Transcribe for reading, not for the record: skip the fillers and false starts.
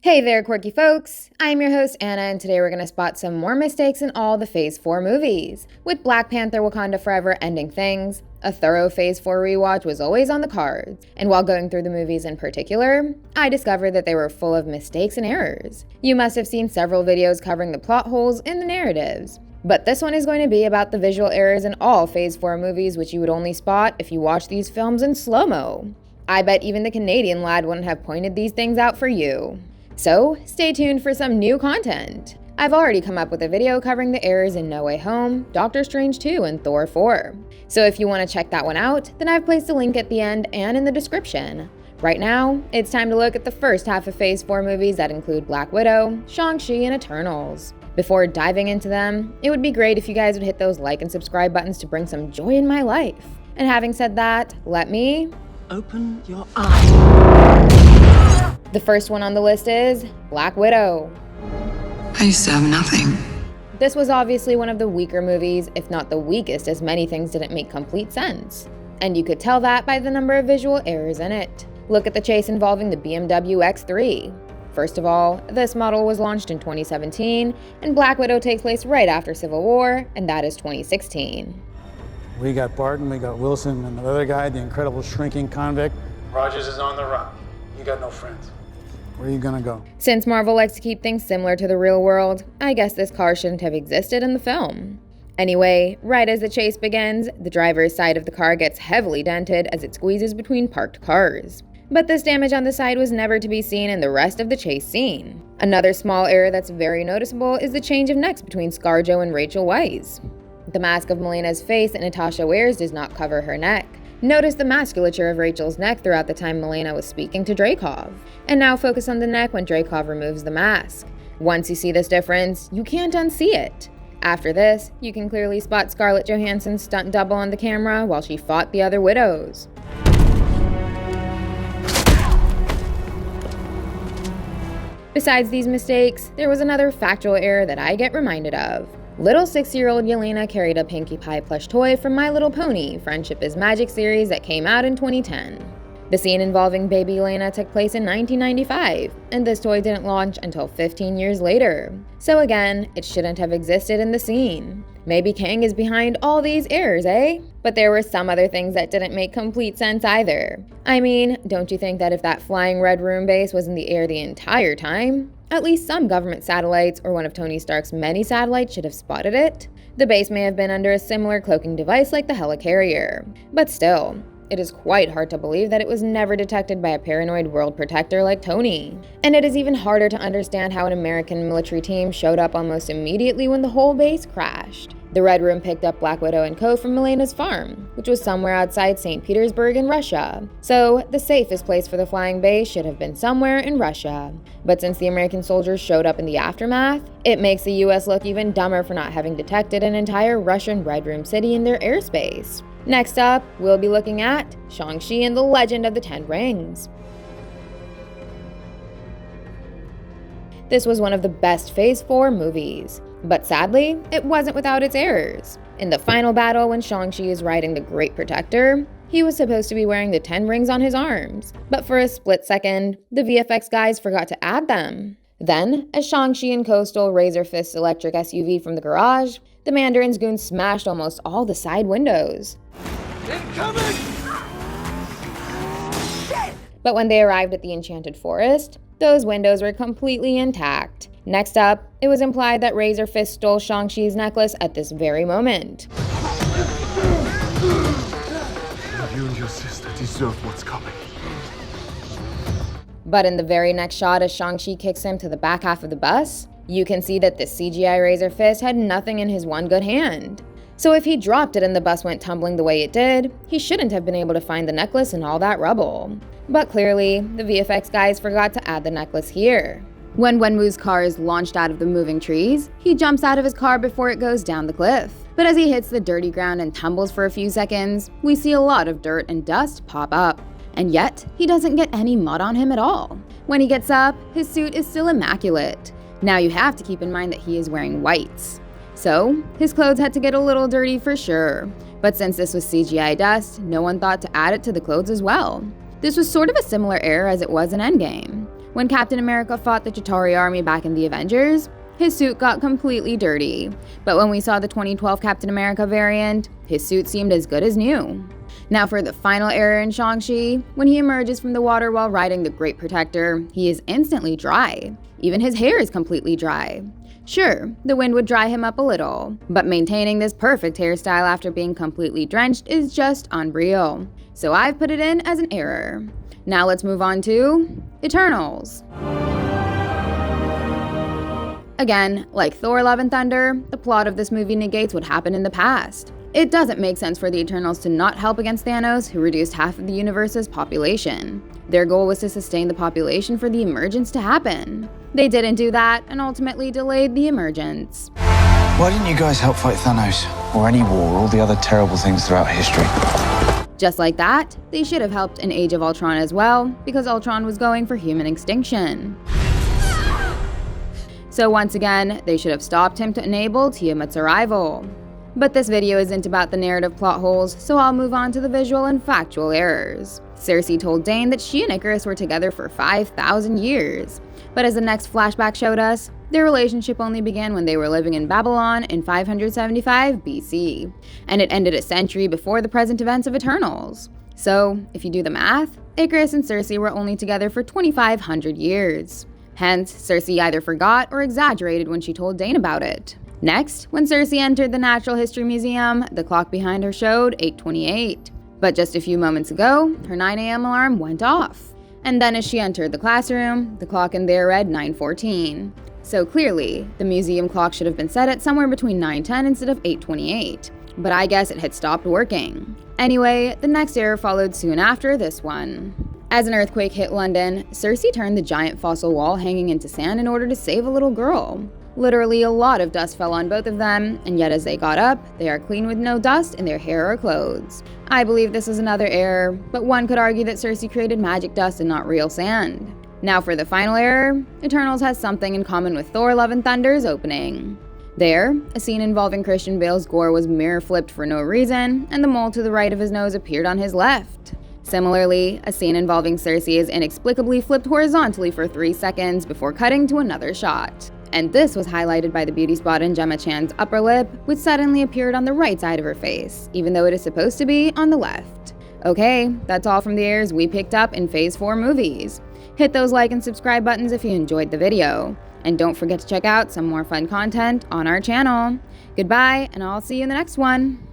Hey there, quirky folks! I'm your host, Anna, and today we're going to spot some more mistakes in all the Phase 4 movies. With Black Panther Wakanda Forever ending things, a thorough Phase 4 rewatch was always on the cards, and while going through the movies in particular, I discovered that they were full of mistakes and errors. You must have seen several videos covering the plot holes in the narratives. But this one is going to be about the visual errors in all Phase 4 movies, which you would only spot if you watch these films in slow-mo. I bet even the Canadian lad wouldn't have pointed these things out for you. So, stay tuned for some new content. I've already come up with a video covering the errors in No Way Home, Doctor Strange 2, and Thor 4. So if you want to check that one out, then I've placed a link at the end and in the description. Right now, it's time to look at the first half of Phase 4 movies that include Black Widow, ShangChi, and Eternals. Before diving into them, it would be great if you guys would hit those like and subscribe buttons to bring some joy in my life. And having said that, let me open your eyes. The first one on the list is Black Widow. I used to have nothing. This was obviously one of the weaker movies, if not the weakest, as many things didn't make complete sense. And you could tell that by the number of visual errors in it. Look at the chase involving the BMW X3. First of all, this model was launched in 2017, and Black Widow takes place right after Civil War, and that is 2016. We got Barton, we got Wilson, and the other guy, the incredible shrinking convict. Rogers is on the run. You got no friends. Where are you gonna go? Since Marvel likes to keep things similar to the real world, I guess this car shouldn't have existed in the film. Anyway, right as the chase begins, the driver's side of the car gets heavily dented as it squeezes between parked cars. But this damage on the side was never to be seen in the rest of the chase scene. Another small error that's very noticeable is the change of necks between ScarJo and Rachel Weisz. The mask of Melena's face that Natasha wears does not cover her neck. Notice the musculature of Rachel's neck throughout the time Melena was speaking to Dreykov. And now focus on the neck when Dreykov removes the mask. Once you see this difference, you can't unsee it. After this, you can clearly spot Scarlett Johansson's stunt double on the camera while she fought the other widows. Besides these mistakes, there was another factual error that I get reminded of. Little 6-year-old Yelena carried a Pinkie Pie plush toy from My Little Pony Friendship is Magic series that came out in 2010. The scene involving baby Yelena took place in 1995, and this toy didn't launch until 15 years later. So again, it shouldn't have existed in the scene. Maybe Kang is behind all these errors, eh? But there were some other things that didn't make complete sense either. I mean, don't you think that if that flying Red Room base was in the air the entire time, at least some government satellites or one of Tony Stark's many satellites should have spotted it? The base may have been under a similar cloaking device like the helicarrier. But still, it is quite hard to believe that it was never detected by a paranoid world protector like Tony. And it is even harder to understand how an American military team showed up almost immediately when the whole base crashed. The Red Room picked up Black Widow and co. from Melena's farm, which was somewhere outside St. Petersburg in Russia. So, the safest place for the flying base should have been somewhere in Russia. But since the American soldiers showed up in the aftermath, it makes the US look even dumber for not having detected an entire Russian Red Room city in their airspace. Next up, we'll be looking at ShangChi and the Legend of the Ten Rings. This was one of the best Phase 4 movies. But sadly, it wasn't without its errors. In the final battle, when ShangChi is riding the Great Protector, he was supposed to be wearing the 10 rings on his arms. But for a split second, the VFX guys forgot to add them. Then, as ShangChi and co stole Razor Fist's electric SUV from the garage, the Mandarin's goons smashed almost all the side windows. Incoming! But when they arrived at the Enchanted Forest, those windows were completely intact. Next up, it was implied that Razor Fist stole ShangChi's necklace at this very moment. You and your sister deserve what's coming. But in the very next shot as ShangChi kicks him to the back half of the bus, you can see that the CGI Razor Fist had nothing in his one good hand. So if he dropped it and the bus went tumbling the way it did, he shouldn't have been able to find the necklace in all that rubble. But clearly, the VFX guys forgot to add the necklace here. When Wenwu's car is launched out of the moving trees, he jumps out of his car before it goes down the cliff. But as he hits the dirty ground and tumbles for a few seconds, we see a lot of dirt and dust pop up. And yet, he doesn't get any mud on him at all. When he gets up, his suit is still immaculate. Now you have to keep in mind that he is wearing whites. So, his clothes had to get a little dirty for sure. But since this was CGI dust, no one thought to add it to the clothes as well. This was sort of a similar error as it was in Endgame. When Captain America fought the Chitauri army back in the Avengers, his suit got completely dirty. But when we saw the 2012 Captain America variant, his suit seemed as good as new. Now for the final error in ShangChi, when he emerges from the water while riding the Great Protector, he is instantly dry. Even his hair is completely dry. Sure, the wind would dry him up a little, but maintaining this perfect hairstyle after being completely drenched is just unreal. So I've put it in as an error. Now let's move on to Eternals. Again, like Thor: Love and Thunder, the plot of this movie negates what happened in the past. It doesn't make sense for the Eternals to not help against Thanos, who reduced half of the universe's population. Their goal was to sustain the population for the emergence to happen. They didn't do that, and ultimately delayed the emergence. Why didn't you guys help fight Thanos? Or any war, or all the other terrible things throughout history? Just like that, they should have helped in Age of Ultron as well, because Ultron was going for human extinction. So once again, they should have stopped him to enable Tiamat's arrival. But this video isn't about the narrative plot holes, so I'll move on to the visual and factual errors. Sersi told Dane that she and Icarus were together for 5,000 years. But as the next flashback showed us, their relationship only began when they were living in Babylon in 575 BC, and it ended a century before the present events of Eternals. So, if you do the math, Icarus and Sersi were only together for 2,500 years. Hence, Sersi either forgot or exaggerated when she told Dane about it. Next, when Sersi entered the Natural History Museum, the clock behind her showed 8:28. But just a few moments ago, her 9 a.m. alarm went off. And then as she entered the classroom, the clock in there read 9:14. So clearly, the museum clock should have been set at somewhere between 9:10 instead of 8:28. But I guess it had stopped working. Anyway, the next error followed soon after this one. As an earthquake hit London, Sersi turned the giant fossil wall hanging into sand in order to save a little girl. Literally a lot of dust fell on both of them, and yet as they got up, they are clean with no dust in their hair or clothes. I believe this is another error, but one could argue that Sersi created magic dust and not real sand. Now for the final error, Eternals has something in common with Thor: Love and Thunder's opening. There, a scene involving Christian Bale's gore was mirror flipped for no reason, and the mole to the right of his nose appeared on his left. Similarly, a scene involving Sersi is inexplicably flipped horizontally for 3 seconds before cutting to another shot. And this was highlighted by the beauty spot in Gemma Chan's upper lip, which suddenly appeared on the right side of her face, even though it is supposed to be on the left. Okay, that's all from the errors we picked up in Phase 4 movies. Hit those like and subscribe buttons if you enjoyed the video. And don't forget to check out some more fun content on our channel. Goodbye, and I'll see you in the next one.